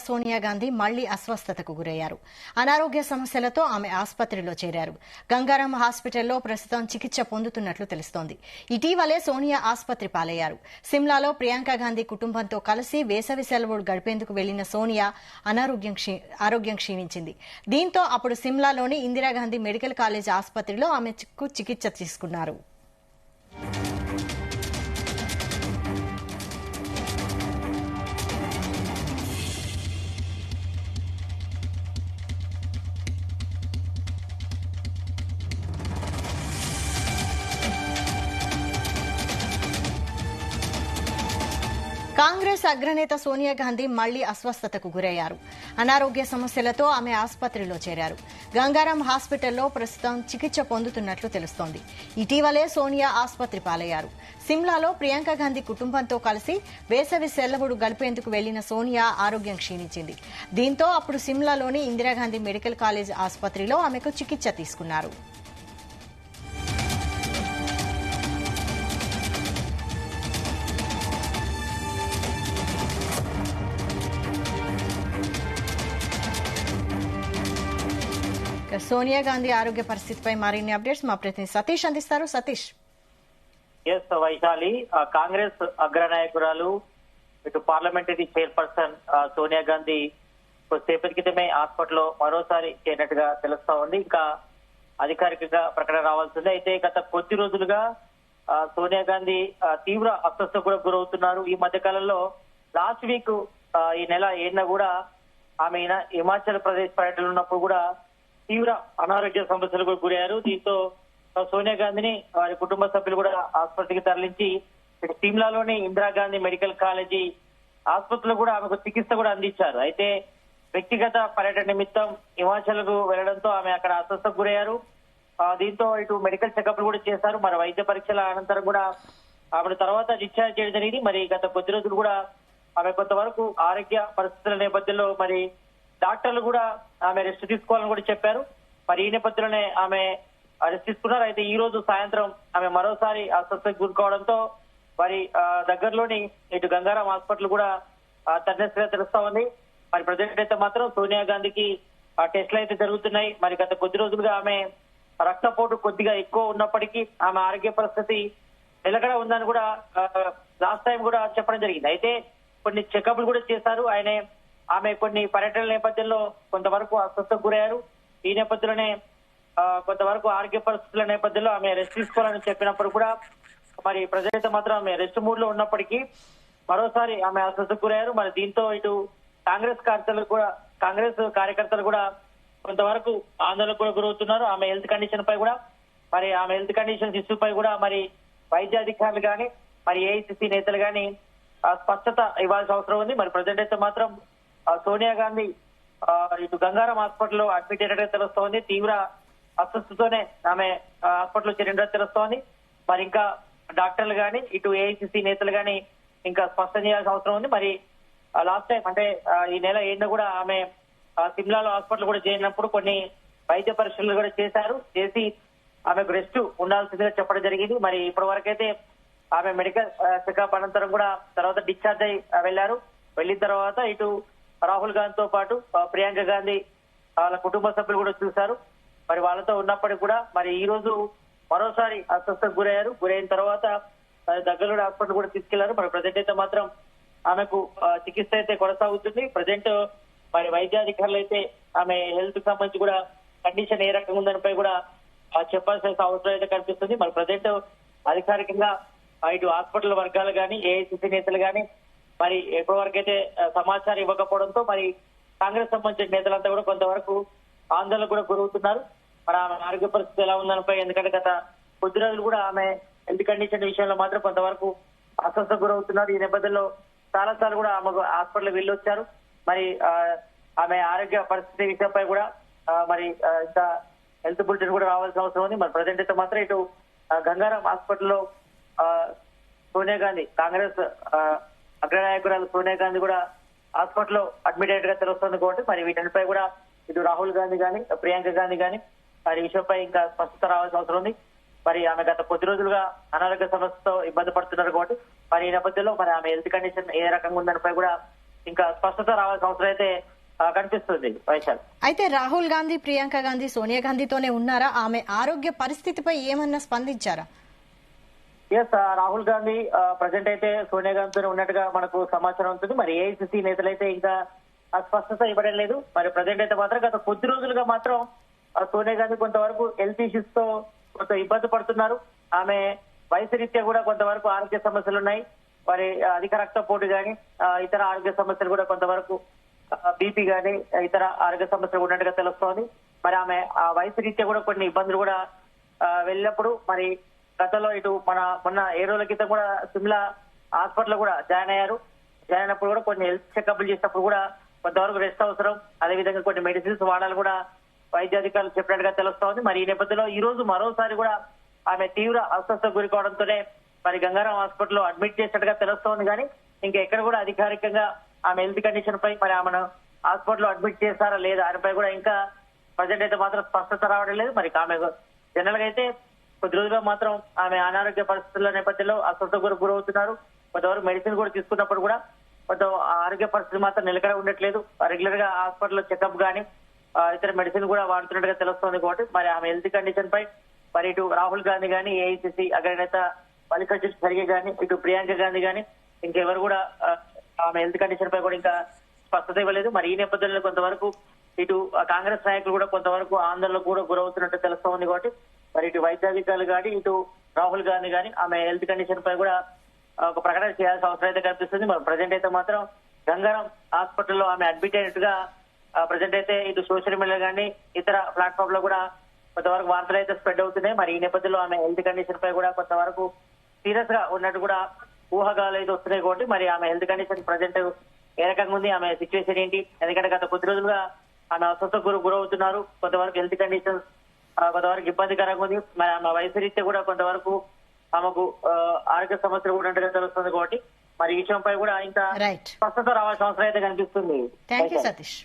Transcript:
సోనియా గాంధీ మళ్లీ అస్వస్థతకు గురయ్యారు. అనారోగ్య సమస్యలతో ఆమె ఆసుపత్రిలో చేరారు. గంగారాం హాస్పిటల్లో ప్రస్తుతం చికిత్స పొందుతున్నట్లు తెలుస్తోంది. ఇటీవలే సోనియా ఆసుపత్రి పాలయ్యారు. సిమ్లాలో ప్రియాంక గాంధీ కుటుంబంతో కలిసి వేసవి సెలవులు గడిపేందుకు వెళ్లిన సోనియా ఆరోగ్యం క్షీణించింది. దీంతో అప్పుడు సిమ్లాలోని ఇందిరాగాంధీ మెడికల్ కాలేజ్ ఆసుపత్రిలో ఆమెకు చికిత్స తీసుకున్నారు. కాంగ్రెస్ అగ్రనేత సోనియా గాంధీ మళ్లీ అస్వస్థతకు గురయ్యారు. అనారోగ్య సమస్యలతో ఆమె ఆసుపత్రిలో చేరారు. గంగారాం హాస్పిటల్లో ప్రస్తుతం చికిత్స పొందుతున్నట్లు తెలుస్తోంది. ఇటీవలే సోనియా ఆసుపత్రి పాలయ్యారు. సిమ్లాలో ప్రియాంక గాంధీ కుటుంబంతో కలిసి వేసవి సెలవులు గడిపేందుకు వెళ్లిన సోనియా ఆరోగ్యం క్షీణించింది. దీంతో అప్పుడు సిమ్లాలోని ఇందిరాగాంధీ మెడికల్ కాలేజ్ ఆసుపత్రిలో ఆమెకు చికిత్స తీసుకున్నారు. సోనియా గాంధీ ఆరోగ్య పరిస్థితిపై మరిన్ని అప్డేట్స్ మా ప్రతినిధి సతీష్ అందిస్తారు. సతీష్. వైశాలి, కాంగ్రెస్ అగ్రనాయకురాలు ఇటు పార్లమెంటరీ చైర్పర్సన్ సోనియా గాంధీ కొద్దిసేపటి క్రితమే హాస్పిటల్లో మరోసారి చేరినట్టుగా తెలుస్తా ఉంది. ఇంకా అధికారికంగా ప్రకటన రావాల్సింది. అయితే గత కొద్ది రోజులుగా సోనియా గాంధీ తీవ్ర అస్వస్థతకు కూడా గురవుతున్నారు. ఈ మధ్య కాలంలో లాస్ట్ వీక్ ఈ నెల 7న కూడా ఆమె హిమాచల్ ప్రదేశ్ పర్యటనలో ఉన్నప్పుడు కూడా తీవ్ర అనారోగ్య సమస్యలకు గురయ్యారు. దీంతో సోనియా గాంధీని వారి కుటుంబ సభ్యులు కూడా ఆసుపత్రికి తరలించి సిమ్లాలోని ఇందిరాగాంధీ మెడికల్ కాలేజీ ఆసుపత్రిలో కూడా ఆమెకు చికిత్స కూడా అందించారు. అయితే వ్యక్తిగత పర్యటన నిమిత్తం హిమాచల్ కు వెళ్లడంతో ఆమె అక్కడ అస్వస్థతకు గురయ్యారు. దీంతో ఇటు మెడికల్ చెకప్ కూడా చేశారు. మరి వైద్య పరీక్షల అనంతరం కూడా ఆమెను తర్వాత డిశ్చార్జ్ చేయడం జరిగింది. మరి గత కొద్ది రోజులు కూడా ఆమె కొంతవరకు ఆరోగ్య పరిస్థితుల నేపథ్యంలో మరి డాక్టర్లు కూడా ఆమె రెస్ట్ తీసుకోవాలని కూడా చెప్పారు. మరి ఈ నేపథ్యంలోనే ఆమె రెస్ట్ తీసుకున్నారు. అయితే ఈ రోజు సాయంత్రం ఆమె మరోసారి అస్వస్థతకు గురికావడంతో మరి దగ్గరలోని ఇటు గంగారాం హాస్పిటల్ కూడా తన్నెస్గా తెలుస్తా ఉంది. మరి ప్రజెంట్ అయితే మాత్రం సోనియా గాంధీకి టెస్టులు అయితే జరుగుతున్నాయి. మరి గత కొద్ది రోజులుగా ఆమె రక్తపోటు కొద్దిగా ఎక్కువ ఉన్నప్పటికీ ఆమె ఆరోగ్య పరిస్థితి నిలకడ ఉందని కూడా లాస్ట్ టైం కూడా చెప్పడం జరిగింది. అయితే కొన్ని చెకప్లు కూడా చేశారు. ఆమె కొన్ని పర్యటనల నేపథ్యంలో కొంతవరకు అస్వస్థతకు గురయ్యారు. ఈ నేపథ్యంలోనే కొంతవరకు ఆరోగ్య పరిస్థితుల నేపథ్యంలో ఆమె రెస్ట్ తీసుకోవాలని చెప్పినప్పుడు కూడా మరి ప్రజలైతే మాత్రం ఆమె రెస్ట్ మూడ్ లో ఉన్నప్పటికీ మరోసారి ఆమె అస్వస్థతకు గురయ్యారు. మరి దీంతో ఇటు కాంగ్రెస్ కార్యకర్తలు కూడా కొంతవరకు ఆందోళనకు కూడా గురవుతున్నారు. ఆమె హెల్త్ కండిషన్ పై కూడా మరి ఆమె హెల్త్ కండిషన్స్ ఇష్యూ పై కూడా మరి వైద్య అధికారులు కానీ మరి ఏఐసిసి నేతలు కానీ స్పష్టత ఇవ్వాల్సిన అవసరం ఉంది. మరి ప్రజెంట్ అయితే మాత్రం సోనియా గాంధీ ఇటు గంగారాం హాస్పిటల్లో అడ్మిట్ అయినట్టుగా తెలుస్తోంది. తీవ్ర అస్వస్థతతోనే ఆమె హాస్పిటల్లో చేరినట్టుగా తెలుస్తోంది. మరి ఇంకా డాక్టర్లు కానీ ఇటు ఏఐసిసి నేతలు కానీ ఇంకా స్పష్టం చేయాల్సిన అవసరం ఉంది. మరి లాస్ట్ టైం అంటే ఈ నెల 7న కూడా ఆమె సిమ్లాలో హాస్పిటల్ కూడా చేరినప్పుడు కొన్ని వైద్య పరీక్షలు కూడా చేసి ఆమెకు రెస్ట్ ఉండాల్సిందిగా చెప్పడం జరిగింది. మరి ఇప్పటి వరకైతే ఆమె మెడికల్ చెకప్ అనంతరం కూడా తర్వాత డిశ్చార్జ్ అయి వెళ్ళిన తర్వాత ఇటు రాహుల్ గాంధీతో పాటు ప్రియాంక గాంధీ వాళ్ళ కుటుంబ సభ్యులు కూడా చూశారు. మరి వాళ్ళతో ఉన్నప్పటికీ కూడా మరి ఈ రోజు మరోసారి అస్వస్థతకు గురైన తర్వాత దగ్గరలో హాస్పిటల్ కూడా తీసుకెళ్లారు. మరి ప్రజెంట్ అయితే మాత్రం ఆమెకు చికిత్స అయితే కొనసాగుతుంది. ప్రజెంట్ మరి వైద్యాధికారులు అయితే ఆమె హెల్త్ సంబంధించి కూడా కండిషన్ ఏ రకంగా ఉందనిపై కూడా చెప్పాల్సిన అవసరం అయితే కనిపిస్తుంది. మరి ప్రజెంట్ అధికారికంగా ఇటు హాస్పిటల్ వర్గాలు కానీ ఏఐసిసి నేతలు కానీ మరి ఎప్పటి వరకైతే సమాచారం ఇవ్వకపోవడంతో మరి కాంగ్రెస్ సంబంధించిన నేతలంతా కూడా కొంతవరకు ఆందోళన కూడా గురవుతున్నారు. మరి ఆమె ఆరోగ్య పరిస్థితి ఎలా ఉందనిపై, ఎందుకంటే గత కొద్ది రోజులు కూడా ఆమె హెల్త్ కండిషన్ విషయంలో మాత్రం కొంతవరకు అస్వస్థతకు గురవుతున్నారు. ఈ నేపథ్యంలో చాలా సార్లు కూడా ఆమెకు హాస్పిటల్ వెళ్ళొచ్చారు. మరి ఆమె ఆరోగ్య పరిస్థితి విషయంపై కూడా మరి ఇంకా హెల్త్ బులెటిన్ కూడా రావాల్సిన అవసరం ఉంది. మరి ప్రజెంట్ అయితే మాత్రం ఇటు గంగారాం హాస్పిటల్లో సోనియా గాంధీ కాంగ్రెస్ అగ్రనాయకురాలు సోనియా గాంధీ కూడా హాస్పిటల్లో అడ్మిట్ అయినట్టుగా తెలుస్తుంది. కాబట్టి మరి వీటిపై కూడా ఇటు రాహుల్ గాంధీ కానీ ప్రియాంక గాంధీ కానీ మరి విషయంపై ఇంకా స్పష్టత రావాల్సిన అవసరం ఉంది. మరి ఆమె గత కొద్ది రోజులుగా అనారోగ్య సమస్యతో ఇబ్బంది పడుతున్నారు కాబట్టి మరి ఈ నేపథ్యంలో మరి ఆమె హెల్త్ కండిషన్ ఏ రకంగా ఉందనిపై కూడా ఇంకా స్పష్టత రావాల్సిన అవసరం అయితే కనిపిస్తుంది వైశాల్. అయితే రాహుల్ గాంధీ, ప్రియాంక గాంధీ సోనియా గాంధీతోనే ఉన్నారా? ఆమె ఆరోగ్య పరిస్థితిపై ఏమన్నా స్పందించారా? ఎస్, రాహుల్ గాంధీ ప్రజెంట్ అయితే సోనియా గాంధీతో ఉన్నట్టుగా మనకు సమాచారం ఉంటుంది. మరి ఏఐసిసి నేతలైతే ఇంకా స్పష్టత ఇవ్వడం లేదు. మరి ప్రజెంట్ అయితే మాత్రం గత కొద్ది రోజులుగా మాత్రం సోనియా గాంధీ కొంతవరకు హెల్త్ ఇష్యూస్ తో కొంత ఇబ్బంది పడుతున్నారు. ఆమె వయసు రీత్యా కూడా కొంతవరకు ఆరోగ్య సమస్యలు ఉన్నాయి. మరి అధిక రక్తపోటు గాని ఇతర ఆరోగ్య సమస్యలు కూడా కొంతవరకు బీపీ గాని ఇతర ఆరోగ్య సమస్యలు ఉన్నట్టుగా తెలుస్తోంది. మరి ఆమె ఆ వయసు రీత్యా కూడా కొన్ని ఇబ్బందులు కూడా వెళ్ళినప్పుడు మరి గతంలో ఇటు మొన్న 7 రోజుల క్రితం కూడా సిమ్లా హాస్పిటల్ కూడా జాయిన్ అయ్యారు. జాయిన్ అయినప్పుడు కూడా కొన్ని హెల్త్ చెకప్లు చేసినప్పుడు కూడా కొంతవరకు రెస్ట్ అవసరం, అదేవిధంగా కొన్ని మెడిసిన్స్ వాడాలి కూడా వైద్య అధికారులు చెప్పినట్టుగా తెలుస్తోంది. మరి ఈ నేపథ్యంలో ఈ రోజు మరోసారి కూడా ఆమె తీవ్ర అస్వస్థతకు గురి కావడంతోనే మరి గంగారాం హాస్పిటల్లో అడ్మిట్ చేసినట్టుగా తెలుస్తోంది. కానీ ఇంకా ఎక్కడ కూడా అధికారికంగా ఆమె హెల్త్ కండిషన్ పై మరి ఆమెను హాస్పిటల్లో అడ్మిట్ చేస్తారా లేదా దానిపై కూడా ఇంకా ప్రజెంట్ అయితే మాత్రం స్పష్టత రావడం లేదు. మరి ఆమె జనరల్ గా అయితే కొద్ది రోజులుగా మాత్రం ఆమె అనారోగ్య పరిస్థితుల నేపథ్యంలో అస్వస్థతకు గురవుతున్నారు. కొంతవరకు మెడిసిన్ కూడా తీసుకున్నప్పుడు కూడా కొంత ఆరోగ్య పరిస్థితి మాత్రం నిలకడ ఉండట్లేదు. రెగ్యులర్ గా హాస్పిటల్లో చెకప్ గానీ ఇతర మెడిసిన్ కూడా వాడుతున్నట్టుగా తెలుస్తోంది. కాబట్టి మరి ఆమె హెల్త్ కండిషన్ పై మరి ఇటు రాహుల్ గాంధీ గానీ, ఏఐసిసి అగ్రనేత మల్లికార్జున ఖర్గే గానీ, ఇటు ప్రియాంక గాంధీ గానీ ఇంకెవరు కూడా ఆమె హెల్త్ కండిషన్ పై కూడా ఇంకా స్పష్టత ఇవ్వలేదు. మరి ఈ నేపథ్యంలో కొంతవరకు ఇటు కాంగ్రెస్ నాయకులు కూడా కొంతవరకు ఆందోళనకు కూడా గురవుతున్నట్టు తెలుస్తోంది. కాబట్టి మరి ఇటు వైద్యాధికారులు గానీ, ఇటు రాహుల్ గాంధీ గానీ ఆమె హెల్త్ కండిషన్ పై కూడా ఒక ప్రకటన చేయాల్సిన అవసరం అయితే కనిపిస్తుంది. మరి ప్రజెంట్ అయితే మాత్రం గంగారాం హాస్పిటల్లో ఆమె అడ్మిట్ అయినట్టుగా ప్రజెంట్ అయితే ఇటు సోషల్ మీడియా గానీ ఇతర ప్లాట్ఫామ్ లో కూడా కొంతవరకు వార్తలు అయితే స్ప్రెడ్ అవుతున్నాయి. మరి ఈ నేపథ్యంలో ఆమె హెల్త్ కండిషన్ పై కూడా కొంతవరకు సీరియస్ గా ఉన్నట్టు కూడా ఊహగాలు అయితే వస్తున్నాయి. కాబట్టి మరి ఆమె హెల్త్ కండిషన్ ప్రజెంట్ ఏ రకంగా ఉంది, ఆమె సిచ్యువేషన్ ఏంటి? ఎందుకంటే గత కొద్ది రోజులుగా ఆమె అస్వస్థతకు గురవుతున్నారు. కొంతవరకు హెల్త్ కండిషన్ కొంతవరకు ఇబ్బందికరంగా ఉంది. మరి ఆమె వయసు రీత్యా కూడా కొంతవరకు ఆమెకు ఆరోగ్య సమస్యలు కూడా ఉన్నట్టుగా తెలుస్తుంది. కాబట్టి మరి ఈ విషయంపై కూడా ఇంకా స్పష్టత రావాల్సిన అవసరం అయితే కనిపిస్తుంది. Thank you Satish.